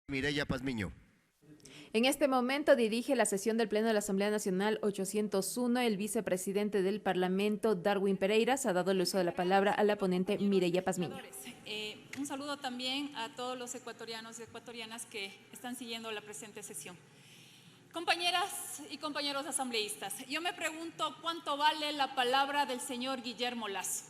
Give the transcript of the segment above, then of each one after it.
Mireya Pazmiño. En este momento dirige la sesión del Pleno de la Asamblea Nacional 801 el vicepresidente del Parlamento, Darwin Pereira. Se ha dado el uso de la palabra a la ponente Mireya Pazmiño. Un saludo también a todos los ecuatorianos y ecuatorianas que están siguiendo la presente sesión. Compañeras y compañeros asambleístas, yo me pregunto cuánto vale la palabra del señor Guillermo Lasso.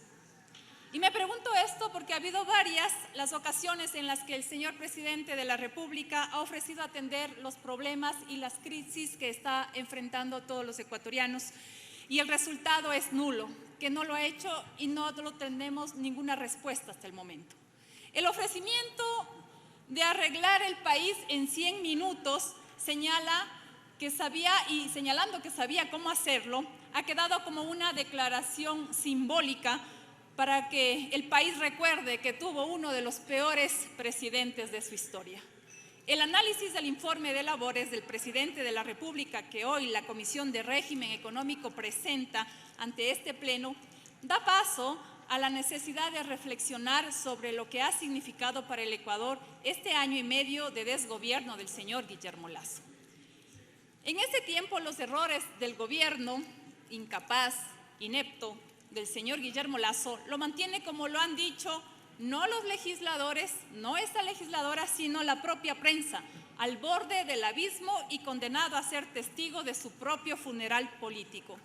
Y me pregunto esto porque ha habido varias las ocasiones en las que el señor presidente de la República ha ofrecido atender los problemas y las crisis que está enfrentando todos los ecuatorianos y el resultado es nulo, que no lo ha hecho y no tenemos ninguna respuesta hasta el momento. El ofrecimiento de arreglar el país en 100 minutos señalando que sabía cómo hacerlo, ha quedado como una declaración simbólica para que el país recuerde que tuvo uno de los peores presidentes de su historia. El análisis del informe de labores del presidente de la República que hoy la Comisión de Régimen Económico presenta ante este pleno da paso a la necesidad de reflexionar sobre lo que ha significado para el Ecuador este año y medio de desgobierno del señor Guillermo Lasso. En ese tiempo los errores del gobierno incapaz, inepto, del señor Guillermo Lasso lo mantiene, como lo han dicho, no los legisladores, no esta legisladora, sino la propia prensa, al borde del abismo y condenado a ser testigo de su propio funeral político.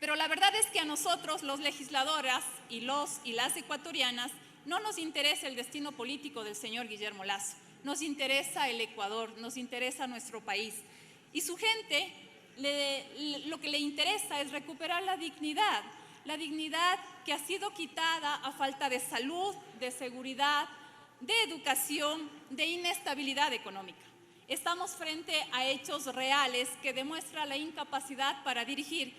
Pero la verdad es que a nosotros, los legisladoras y las ecuatorianas, no nos interesa el destino político del señor Guillermo Lasso, nos interesa el Ecuador, nos interesa nuestro país. Y su gente, lo que le interesa es recuperar la dignidad que ha sido quitada a falta de salud, de seguridad, de educación, de inestabilidad económica. Estamos frente a hechos reales que demuestran la incapacidad para dirigir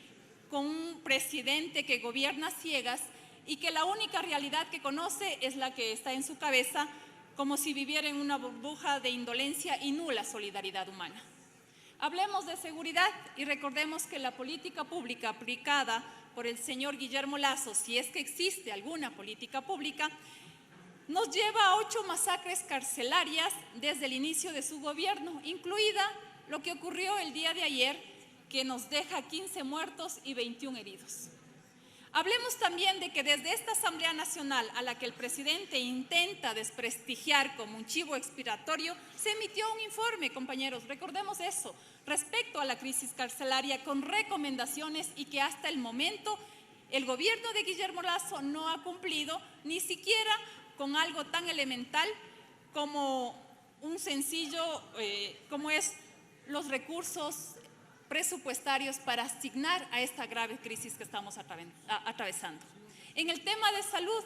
con un presidente que gobierna a ciegas y que la única realidad que conoce es la que está en su cabeza, como si viviera en una burbuja de indolencia y nula solidaridad humana. Hablemos de seguridad y recordemos que la política pública aplicada por el señor Guillermo Lasso, si es que existe alguna política pública, nos lleva a 8 masacres carcelarias desde el inicio de su gobierno, incluida lo que ocurrió el día de ayer, que nos deja 15 muertos y 21 heridos. Hablemos también de que desde esta Asamblea Nacional, a la que el presidente intenta desprestigiar como un chivo expiatorio, se emitió un informe, compañeros, recordemos eso, respecto a la crisis carcelaria con recomendaciones y que hasta el momento el gobierno de Guillermo Lasso no ha cumplido ni siquiera con algo tan elemental como un sencillo, como es los recursos presupuestarios para asignar a esta grave crisis que estamos atravesando. En el tema de salud,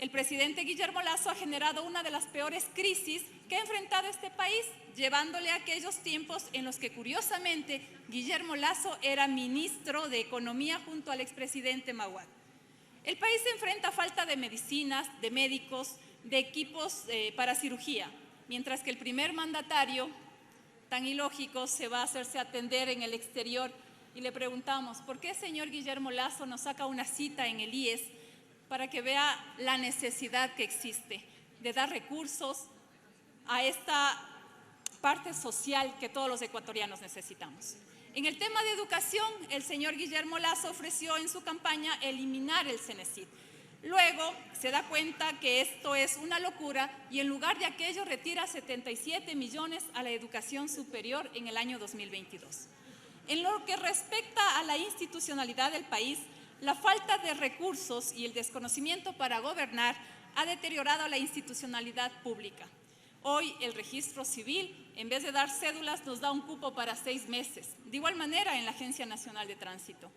el presidente Guillermo Lasso ha generado una de las peores crisis que ha enfrentado este país, llevándole a aquellos tiempos en los que, curiosamente, Guillermo Lasso era ministro de Economía junto al expresidente Maguad. El país se enfrenta a falta de medicinas, de médicos, de equipos para cirugía, mientras que el primer mandatario, tan ilógico, se va a hacerse atender en el exterior y le preguntamos, ¿por qué señor Guillermo Lasso nos saca una cita en el IES para que vea la necesidad que existe de dar recursos a esta parte social que todos los ecuatorianos necesitamos? En el tema de educación, el señor Guillermo Lasso ofreció en su campaña eliminar el Cenecit. Luego se da cuenta que esto es una locura y en lugar de aquello retira 77 millones a la educación superior en el año 2022. En lo que respecta a la institucionalidad del país, la falta de recursos y el desconocimiento para gobernar ha deteriorado la institucionalidad pública. Hoy el registro civil, en vez de dar cédulas, nos da un cupo para 6 meses. De igual manera en la Agencia Nacional de Tránsito.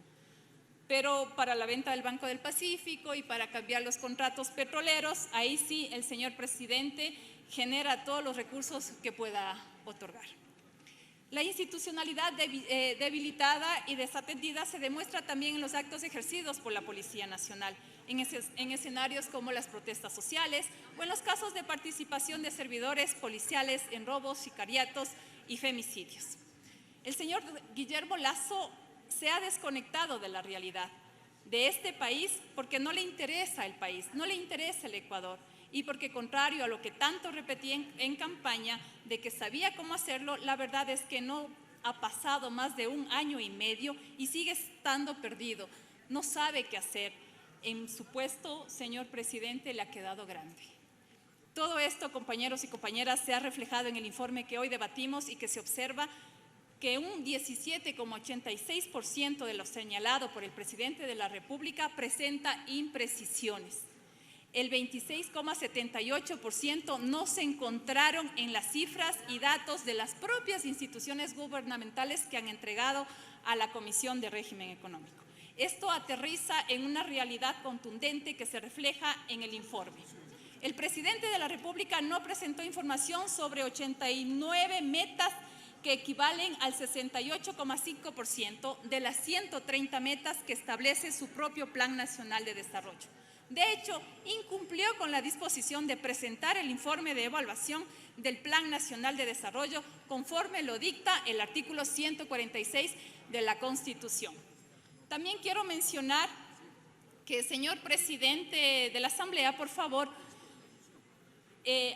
Pero para la venta del Banco del Pacífico y para cambiar los contratos petroleros, ahí sí el señor presidente genera todos los recursos que pueda otorgar. La institucionalidad debilitada y desatendida se demuestra también en los actos ejercidos por la Policía Nacional, en escenarios como las protestas sociales o en los casos de participación de servidores policiales en robos, sicariatos y femicidios. El señor Guillermo Lasso se ha desconectado de la realidad de este país porque no le interesa el país, no le interesa el Ecuador y porque, contrario a lo que tanto repetí en campaña de que sabía cómo hacerlo, la verdad es que no ha pasado más de 1 año y medio y sigue estando perdido. No sabe qué hacer. En su puesto, señor presidente, le ha quedado grande. Todo esto, compañeros y compañeras, se ha reflejado en el informe que hoy debatimos y que se observa que un 17,86% de lo señalado por el presidente de la República presenta imprecisiones. El 26,78% no se encontraron en las cifras y datos de las propias instituciones gubernamentales que han entregado a la Comisión de Régimen Económico. Esto aterriza en una realidad contundente que se refleja en el informe. El presidente de la República no presentó información sobre 89 metas que equivalen al 68,5% de las 130 metas que establece su propio Plan Nacional de Desarrollo. De hecho, incumplió con la disposición de presentar el informe de evaluación del Plan Nacional de Desarrollo conforme lo dicta el artículo 146 de la Constitución. También quiero mencionar que, señor presidente de la Asamblea, por favor,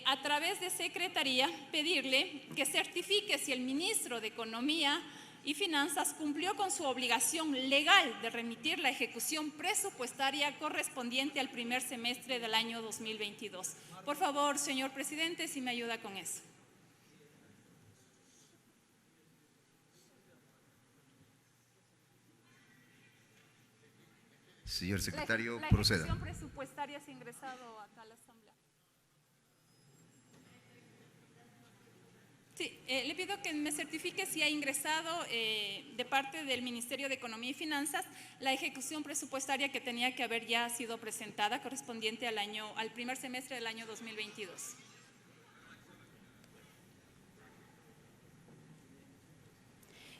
a través de Secretaría, pedirle que certifique si el ministro de Economía y Finanzas cumplió con su obligación legal de remitir la ejecución presupuestaria correspondiente al primer semestre del año 2022. Por favor, señor presidente, si me ayuda con eso. Señor secretario, proceda. La ejecución presupuestaria se ha ingresado acá a la Asamblea. Sí, le pido que me certifique si ha ingresado de parte del Ministerio de Economía y Finanzas la ejecución presupuestaria que tenía que haber ya sido presentada correspondiente al primer semestre del año 2022.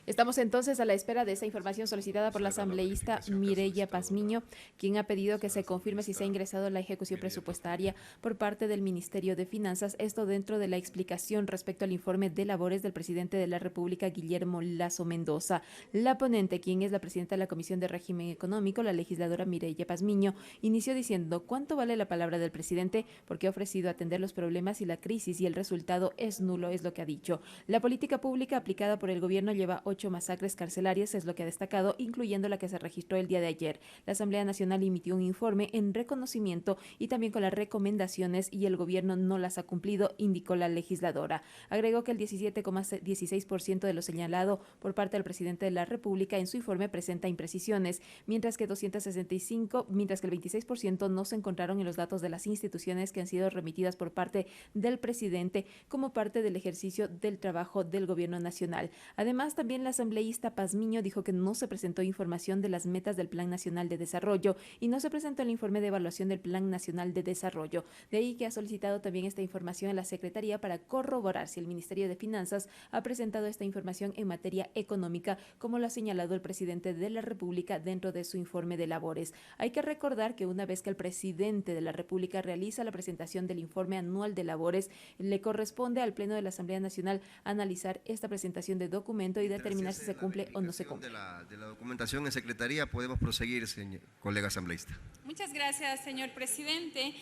Estamos entonces a la espera de esa información solicitada por la asambleísta Mireya Pazmiño, quien ha pedido que se confirme si se ha ingresado la ejecución presupuestaria por parte del Ministerio de Finanzas, esto dentro de la explicación respecto al informe de labores del presidente de la República, Guillermo Lasso Mendoza. La ponente, quien es la presidenta de la Comisión de Régimen Económico, la legisladora Mireya Pazmiño, inició diciendo: ¿cuánto vale la palabra del presidente? Porque ha ofrecido atender los problemas y la crisis y el resultado es nulo, es lo que ha dicho. La política pública aplicada por el gobierno lleva 8 masacres carcelarias, es lo que ha destacado, incluyendo la que se registró el día de ayer. La Asamblea Nacional emitió un informe en reconocimiento y también con las recomendaciones y el gobierno no las ha cumplido, indicó la legisladora. Agregó que el 17,16% de lo señalado por parte del presidente de la República en su informe presenta imprecisiones, mientras que el 26% no se encontraron en los datos de las instituciones que han sido remitidas por parte del presidente como parte del ejercicio del trabajo del gobierno nacional. Además, también la asambleísta Pazmiño dijo que no se presentó información de las metas del Plan Nacional de Desarrollo y no se presentó el informe de evaluación del Plan Nacional de Desarrollo. De ahí que ha solicitado también esta información a la Secretaría para corroborar si el Ministerio de Finanzas ha presentado esta información en materia económica, como lo ha señalado el presidente de la República dentro de su informe de labores. Hay que recordar que una vez que el presidente de la República realiza la presentación del informe anual de labores, le corresponde al Pleno de la Asamblea Nacional analizar esta presentación de documento y determinar si se cumple o no se cumple. De la documentación en Secretaría, podemos proseguir, señor colega asambleísta. Muchas gracias, señor presidente.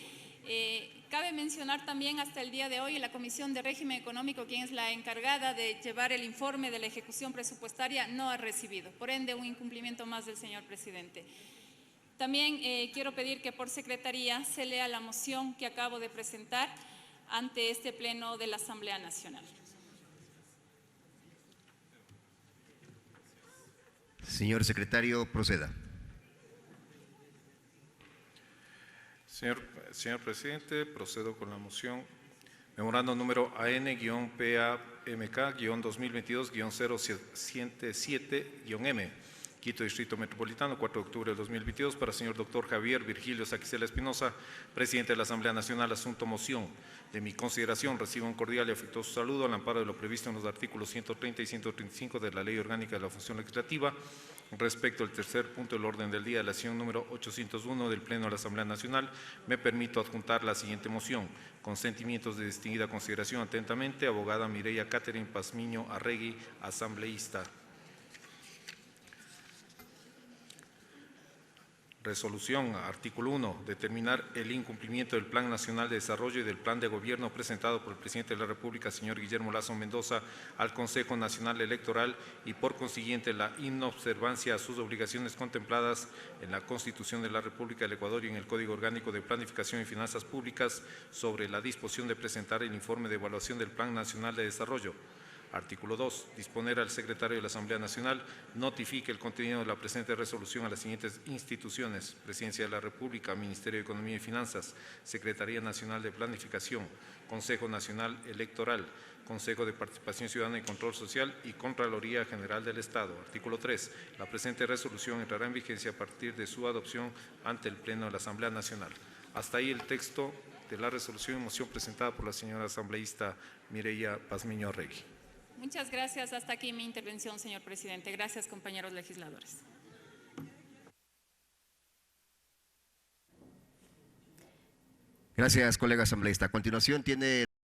Cabe mencionar también hasta el día de hoy la Comisión de Régimen Económico, quien es la encargada de llevar el informe de la ejecución presupuestaria, no ha recibido. Por ende, un incumplimiento más del señor presidente. También quiero pedir que por Secretaría se lea la moción que acabo de presentar ante este Pleno de la Asamblea Nacional. Señor secretario, proceda. Señor presidente, procedo con la moción. Memorando número AN-PAMK-2022-077-M. Quito Distrito Metropolitano, 4 de octubre del 2022, para el señor doctor Javier Virgilio Saquicela Espinosa, presidente de la Asamblea Nacional. Asunto moción. De mi consideración, recibo un cordial y afectuoso saludo al amparo de lo previsto en los artículos 130 y 135 de la Ley Orgánica de la Función Legislativa. Respecto al tercer punto del orden del día de la sesión número 801 del Pleno de la Asamblea Nacional, me permito adjuntar la siguiente moción. Con sentimientos de distinguida consideración, atentamente, abogada Mireya Catherine Pazmiño Arregui, asambleísta. Resolución, artículo 1, determinar el incumplimiento del Plan Nacional de Desarrollo y del Plan de Gobierno presentado por el Presidente de la República, señor Guillermo Lasso Mendoza, al Consejo Nacional Electoral y por consiguiente la inobservancia a sus obligaciones contempladas en la Constitución de la República del Ecuador y en el Código Orgánico de Planificación y Finanzas Públicas sobre la disposición de presentar el informe de evaluación del Plan Nacional de Desarrollo. Artículo 2. Disponer al secretario de la Asamblea Nacional notifique el contenido de la presente resolución a las siguientes instituciones: Presidencia de la República, Ministerio de Economía y Finanzas, Secretaría Nacional de Planificación, Consejo Nacional Electoral, Consejo de Participación Ciudadana y Control Social y Contraloría General del Estado. Artículo 3. La presente resolución entrará en vigencia a partir de su adopción ante el Pleno de la Asamblea Nacional. Hasta ahí el texto de la resolución y moción presentada por la señora asambleísta Mireya Pazmiño Arregui. Muchas gracias. Hasta aquí mi intervención, señor presidente. Gracias, compañeros legisladores. Gracias, colega asambleísta. A continuación tiene